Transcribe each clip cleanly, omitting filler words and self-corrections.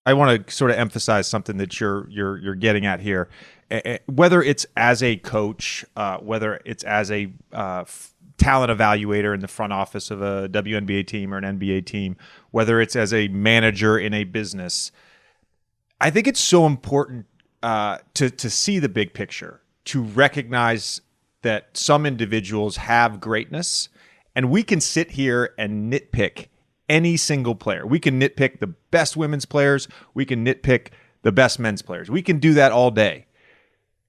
I want to sort of emphasize something that you're getting at here. Whether it's as a coach, whether it's as a talent evaluator in the front office of a WNBA team or an NBA team, whether it's as a manager in a business, I think it's so important to see the big picture, to recognize that some individuals have greatness, and we can sit here and nitpick any single player. We can nitpick the best women's players. We can nitpick the best men's players. We can do that all day.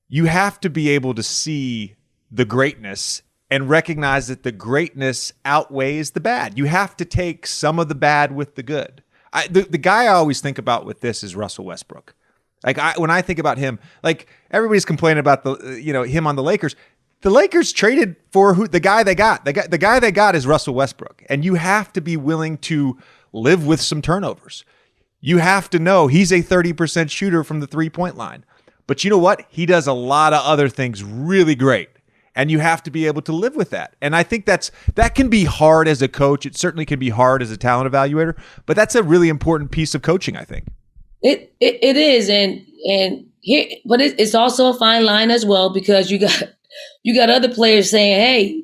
You have to be able to see the greatness and recognize that the greatness outweighs the bad. You have to take some of the bad with the good. The guy I always think about with this is Russell Westbrook. When I think about him, like everybody's complaining about him on the Lakers. The Lakers traded for the guy they got. The guy they got is Russell Westbrook. And you have to be willing to live with some turnovers. You have to know he's a 30% shooter from the three-point line. But you know what? He does a lot of other things really great. And you have to be able to live with that. And I think that can be hard as a coach. It certainly can be hard as a talent evaluator. But that's a really important piece of coaching, I think. It is. But it's also a fine line as well, because you got other players saying, hey,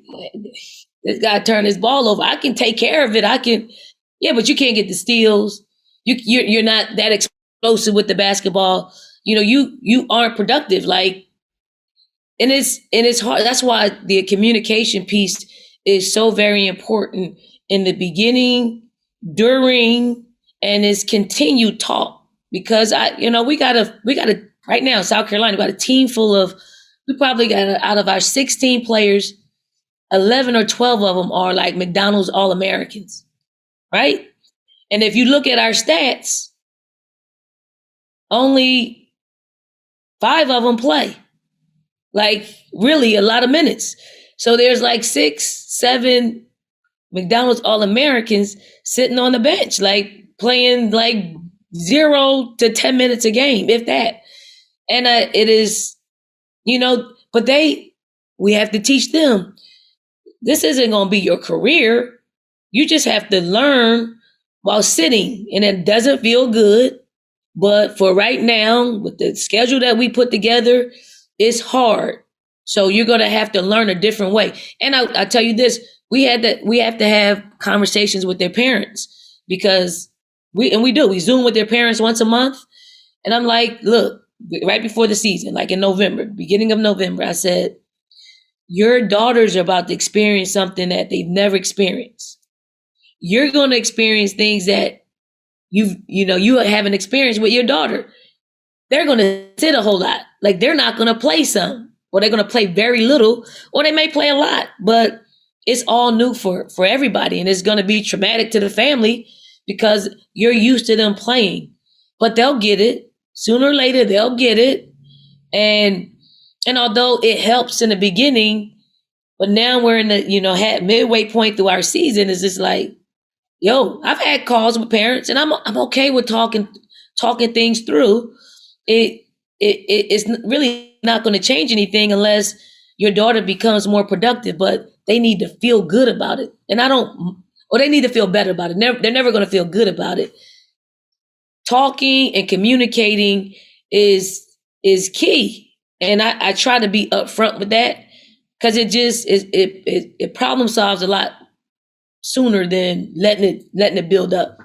this guy turned his ball over. I can take care of it. But you can't get the steals. You're not that explosive with the basketball. You aren't productive. And it's hard. That's why the communication piece is so very important in the beginning, during, and it's continued talk. Because we gotta right now in South Carolina, we got a team full of, we probably got, out of our 16 players, 11 or 12 of them are like McDonald's All-Americans, right? And if you look at our stats, only 5 of them play. Really a lot of minutes. So there's 6, 7 McDonald's All-Americans sitting on the bench, playing 0 to 10 minutes a game, if that. And it is, but we have to teach them, this isn't going to be your career. You just have to learn while sitting, and it doesn't feel good. But for right now, with the schedule that we put together, it's hard. So you're going to have to learn a different way. And I tell you this, we have to have conversations with their parents, because we do. We Zoom with their parents once a month. And I'm like, look, right before the season, in November, beginning of November, I said, your daughters are about to experience something that they've never experienced. You're going to experience things that you haven't experienced with your daughter. They're going to sit a whole lot. They're not going to play some, or they're going to play very little, or they may play a lot, but it's all new for everybody. And it's going to be traumatic to the family, because you're used to them playing, but they'll get it sooner or later. They'll get it. And although it helps in the beginning, but now we're in the, midway point through our season, is just I've had calls with parents, and I'm okay with talking things through. It's really not going to change anything unless your daughter becomes more productive, but they need to feel good about it. And they need to feel better about it. They're never going to feel good about it. Talking and communicating is key. And I try to be upfront with that, because it problem solves a lot sooner than letting it build up.